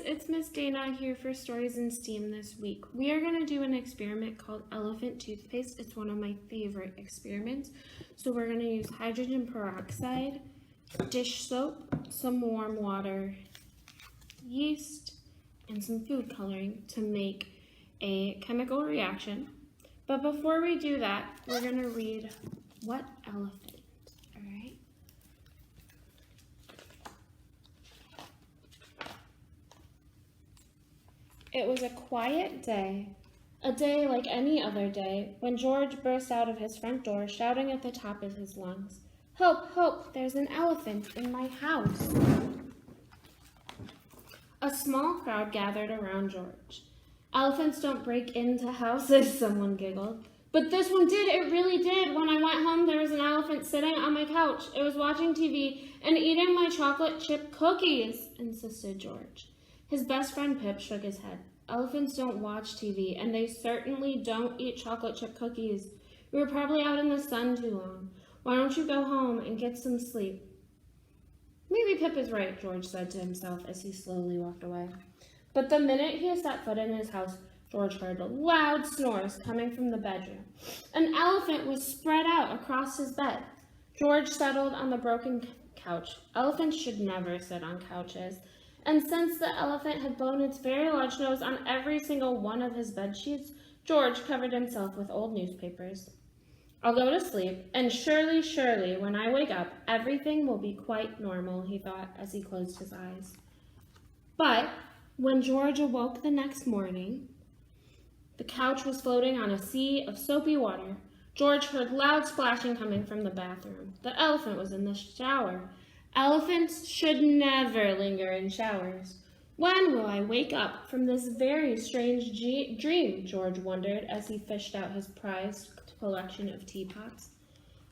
it's Miss Dana here for Stories in STEAM this week. We are going to do an experiment called elephant toothpaste. It's one of my favorite experiments. So we're going to use hydrogen peroxide, dish soap, some warm water, yeast, and some food coloring to make a chemical reaction. But before we do that, we're going to read what elephant. It was a quiet day, a day like any other day, when George burst out of his front door, shouting at the top of his lungs, "Help, help, there's an elephant in my house." A small crowd gathered around George. "Elephants don't break into houses," someone giggled. "But this one did, it really did. When I went home, there was an elephant sitting on my couch. It was watching TV and eating my chocolate chip cookies," insisted George. His best friend Pip shook his head. "Elephants don't watch TV, and they certainly don't eat chocolate chip cookies. We were probably out in the sun too long. Why don't you go home and get some sleep?" "Maybe Pip is right," George said to himself as he slowly walked away. But the minute he set foot in his house, George heard loud snores coming from the bedroom. An elephant was spread out across his bed. George settled on the broken couch. Elephants should never sit on couches. And since the elephant had blown its very large nose on every single one of his bed sheets, George covered himself with old newspapers. "I'll go to sleep, and surely, when I wake up, everything will be quite normal," he thought as he closed his eyes. But when George awoke the next morning, the couch was floating on a sea of soapy water. George heard loud splashing coming from the bathroom. The elephant was in the shower. Elephants should never linger in showers. When will I wake up from this very strange dream? George wondered as he fished out his prized collection of teapots.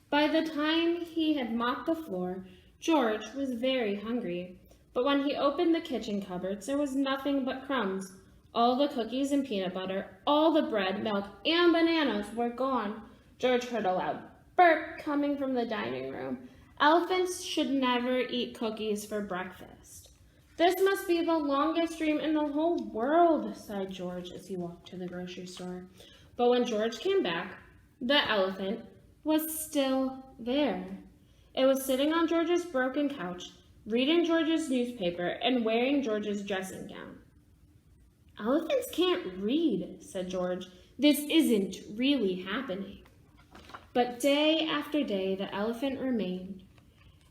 By the time he had mopped the floor, George was very hungry. But when he opened the kitchen cupboards, there was nothing but crumbs. All the cookies and peanut butter, all the bread, milk, and bananas were gone. George heard a loud burp coming from the dining room. Elephants should never eat cookies for breakfast. "This must be the longest dream in the whole world," sighed George as he walked to the grocery store. But when George came back, the elephant was still there. It was sitting on George's broken couch, reading George's newspaper, and wearing George's dressing gown. "Elephants can't read," said George. "This isn't really happening." But day after day, the elephant remained,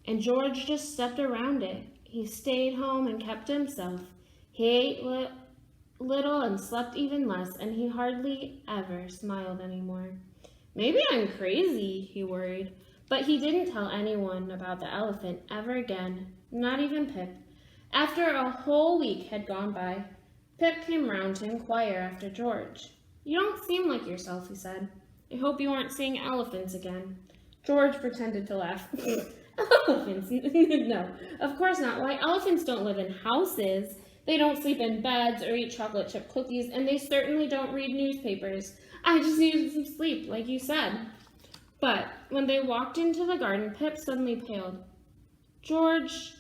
and George just stepped around it. He stayed home and kept to himself. He ate little and slept even less, and he hardly ever smiled anymore. "Maybe I'm crazy," he worried. But he didn't tell anyone about the elephant ever again, not even Pip. After a whole week had gone by, Pip came round to inquire after George. "You don't seem like yourself," he said. "I hope you aren't seeing elephants again." George pretended to laugh. "Elephants? No, of course not. Why, elephants don't live in houses. They don't sleep in beds or eat chocolate chip cookies, and they certainly don't read newspapers. I just needed some sleep, like you said." But when they walked into the garden, Pip suddenly paled. "George,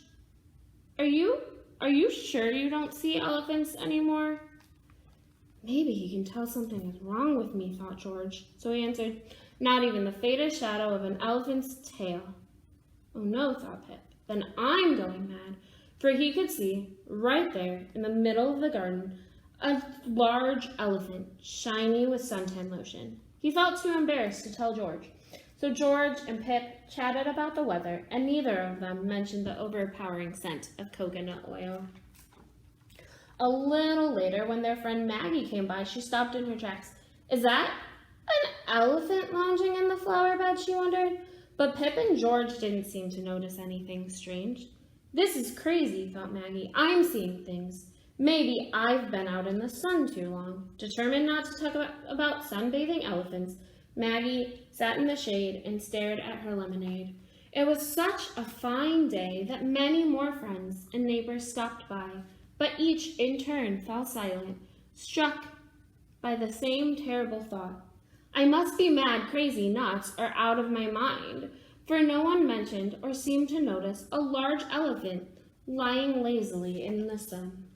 are you sure you don't see elephants anymore?" "Maybe he can tell something is wrong with me," thought George. So he answered, "Not even the faintest shadow of an elephant's tail." "Oh no," thought Pip, "then I'm going mad." For he could see, right there in the middle of the garden, a large elephant, shiny with suntan lotion. He felt too embarrassed to tell George. So George and Pip chatted about the weather, and neither of them mentioned the overpowering scent of coconut oil. A little later, when their friend Maggie came by, she stopped in her tracks. "Is that an elephant lounging in the flower bed?" she wondered. But Pip and George didn't seem to notice anything strange. "This is crazy," thought Maggie. "I'm seeing things. Maybe I've been out in the sun too long." Determined not to talk about sunbathing elephants, Maggie sat in the shade and stared at her lemonade. It was such a fine day that many more friends and neighbors stopped by, but each in turn fell silent, struck by the same terrible thought. I must be mad, crazy, nuts, or out of my mind, for no one mentioned or seemed to notice a large elephant lying lazily in the sun.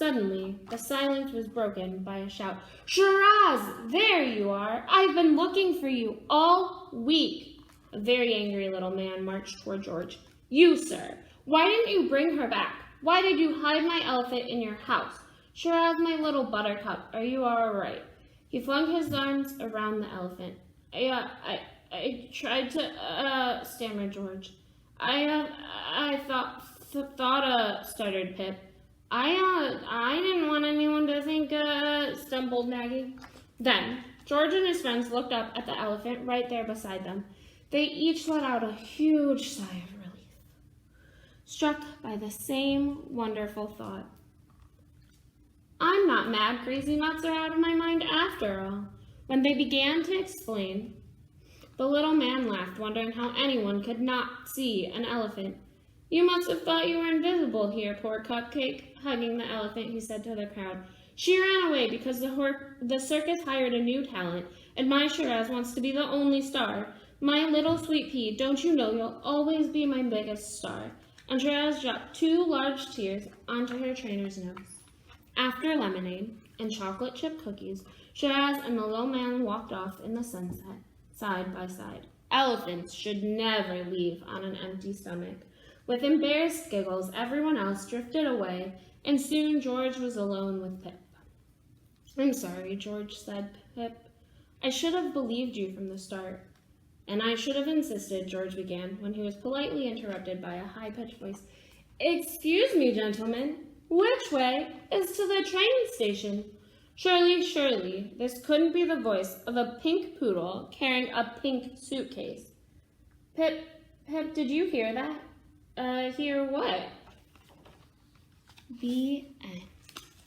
Suddenly, the silence was broken by a shout. Shiraz, there you are! I've been looking for you all week. A very angry little man marched toward George. You, sir, why didn't you bring her back? Why did you hide my elephant in your house? Shiraz, my little buttercup, are you all right? He flung his arms around the elephant. I tried to, stammered George. I thought, stuttered Pip. I didn't want anyone to think, stumbled Maggie. Then, George and his friends looked up at the elephant right there beside them. They each let out a huge sigh of relief, struck by the same wonderful thought. I'm not mad, crazy nuts are out of my mind after all. When they began to explain, the little man laughed, wondering how anyone could not see an elephant. You must have thought you were invisible here, poor Cupcake, hugging the elephant, he said to the crowd. She ran away because the circus hired a new talent, and my Shiraz wants to be the only star. My little sweet pea, don't you know you'll always be my biggest star? And Shiraz dropped 2 large tears onto her trainer's nose. After lemonade and chocolate chip cookies, Shiraz and the little man walked off in the sunset, side by side. Elephants should never leave on an empty stomach. With embarrassed giggles, everyone else drifted away, and soon George was alone with Pip. I'm sorry, George said Pip. I should have believed you from the start. And I should have insisted, George began, when he was politely interrupted by a high-pitched voice. Excuse me, gentlemen. Which way is to the train station? Surely, this couldn't be the voice of a pink poodle carrying a pink suitcase. Pip, did you hear that? Hear what? The end.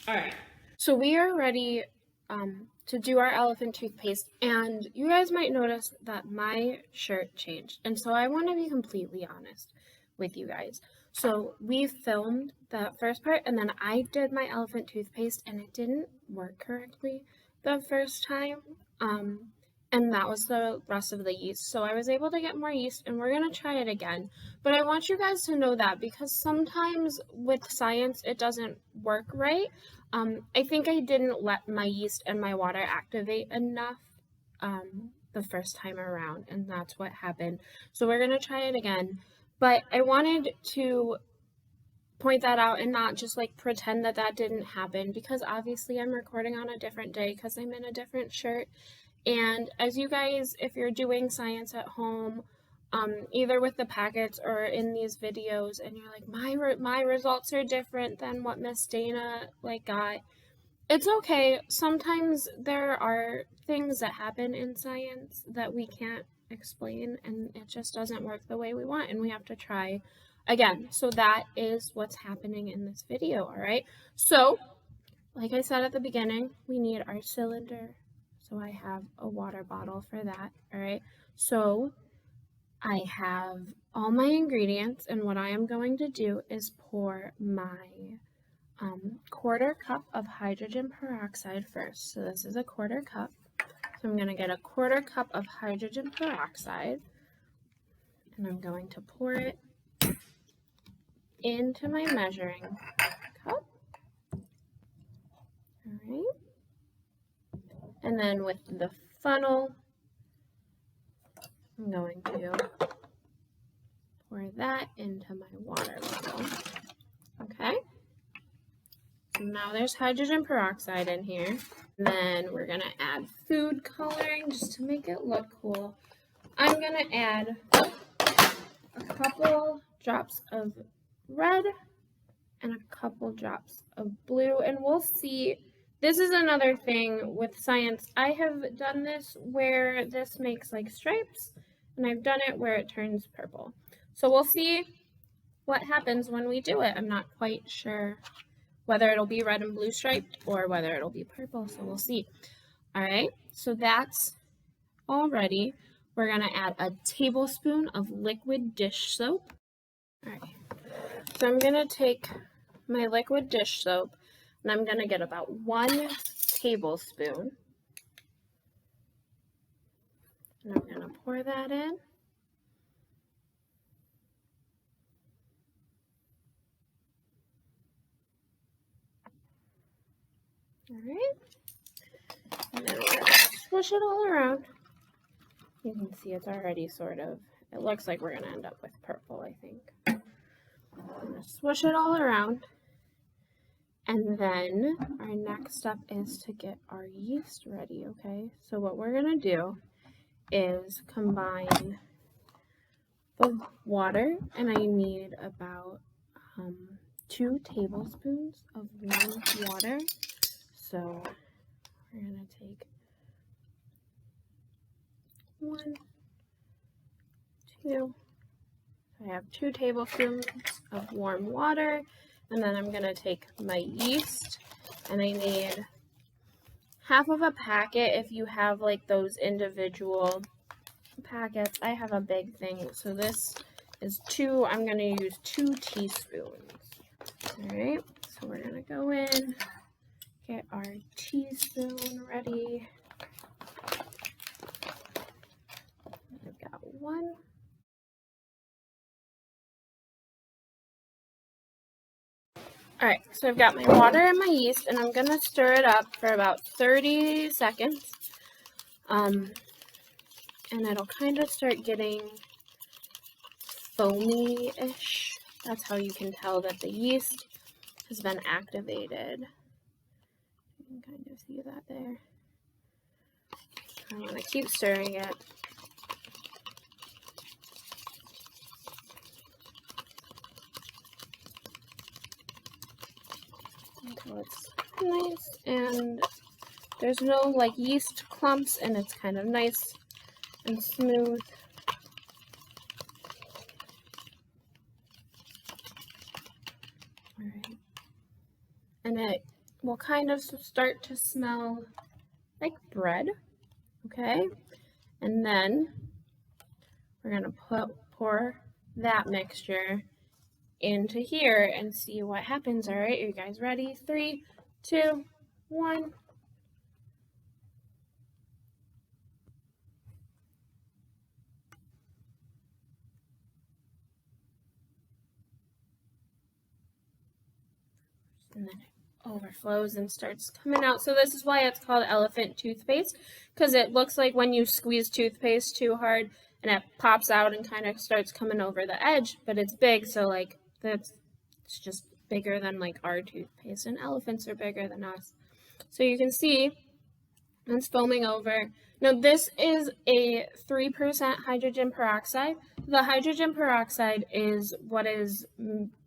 All right. So we are ready to do our elephant toothpaste, and you guys might notice that my shirt changed. And so I want to be completely honest with you guys. So we filmed the first part, and then I did my elephant toothpaste, and it didn't work correctly the first time. And that was the rest of the yeast. So I was able to get more yeast, and we're going to try it again. But I want you guys to know that because sometimes with science, it doesn't work right. I think I didn't let my yeast and my water activate enough the first time around, and that's what happened. So we're going to try it again. But I wanted to point that out and not just like pretend that that didn't happen, because obviously I'm recording on a different day because I'm in a different shirt. And as you guys, if you're doing science at home, either with the packets or in these videos, and you're like, my results are different than what Miss Dana got, it's okay. Sometimes there are things that happen in science that we can't explain, and it just doesn't work the way we want, and we have to try again. So that is what's happening in this video, all right? So, like I said at the beginning, we need our cylinder. So I have a water bottle for that, all right? So I have all my ingredients, and what I am going to do is pour my quarter cup of hydrogen peroxide first. So this is a quarter cup. So I'm going to get a quarter cup of hydrogen peroxide, and I'm going to pour it into my measuring cup. All right. And then with the funnel, I'm going to pour that into my water bottle. Okay. So now there's hydrogen peroxide in here. And then we're going to add food coloring just to make it look cool. I'm going to add a couple drops of red and a couple drops of blue, and we'll see. This is another thing with science. I have done this where this makes stripes, and I've done it where it turns purple. So we'll see what happens when we do it. I'm not quite sure whether it'll be red and blue striped or whether it'll be purple, so we'll see. All right, so that's all ready. We're gonna add a tablespoon of liquid dish soap. All right, so I'm gonna take my liquid dish soap, and I'm gonna get about 1 tablespoon. And I'm gonna pour that in. All right. And then we're going to swish it all around. You can see it's already sort of, it looks like we're going to end up with purple, I think. I'm going to swish it all around. And then our next step is to get our yeast ready, okay? So what we're going to do is combine the water, and I need about 2 tablespoons of warm water. So we're going to take 1, 2. I have 2 tablespoons of warm water, and then I'm going to take my yeast, and I need half of a packet if you have like those individual packets. I have a big thing, so this is 2. I'm going to use 2 teaspoons. All right, so we're going to go in, get our teaspoon ready. I've got 1. All right, so I've got my water and my yeast, and I'm going to stir it up for about 30 seconds. And it'll kind of start getting foamy-ish. That's how you can tell that the yeast has been activated. You can kind of see that there. I want to keep stirring it. Until it's nice and there's no like yeast clumps, and it's kind of nice and smooth. All right. And it will kind of start to smell like bread, okay? And then we're gonna pour that mixture into here and see what happens. All right, are you guys ready? 3, 2, 1. And then it overflows and starts coming out. So this is why it's called elephant toothpaste, because it looks like when you squeeze toothpaste too hard and it pops out and kind of starts coming over the edge, but it's big, so like it's just bigger than like our toothpaste, and elephants are bigger than us. So you can see it's foaming over. Now this is a 3% hydrogen peroxide. The hydrogen peroxide is what is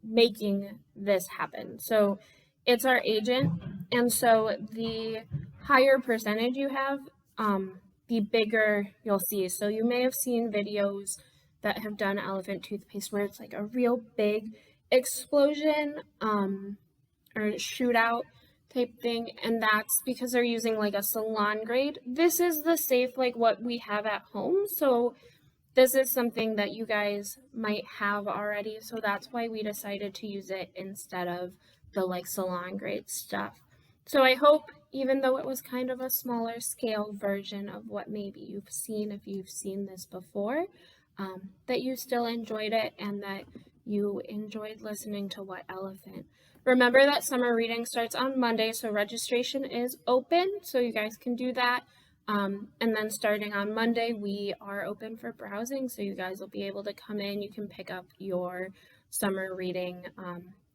making this happen. So it's our agent, and so the higher percentage you have, the bigger you'll see. So you may have seen videos that have done elephant toothpaste where it's like a real big explosion or shootout type thing, and that's because they're using like a salon grade. This is the safe, like what we have at home, so this is something that you guys might have already, so that's why we decided to use it instead of the like salon grade stuff. So I hope, even though it was kind of a smaller scale version of what maybe you've seen if you've seen this before, that you still enjoyed it and that you enjoyed listening to What Elephant. Remember that summer reading starts on Monday, so registration is open, so you guys can do that. And then starting on Monday, we are open for browsing, so you guys will be able to come in. You can pick up your summer reading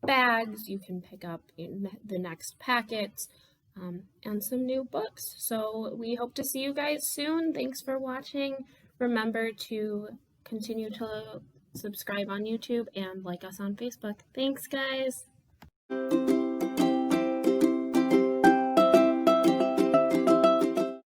bags, you can pick up in the next packets, and some new books. So we hope to see you guys soon. Thanks for watching. Remember to continue to subscribe on YouTube and like us on Facebook. Thanks, guys.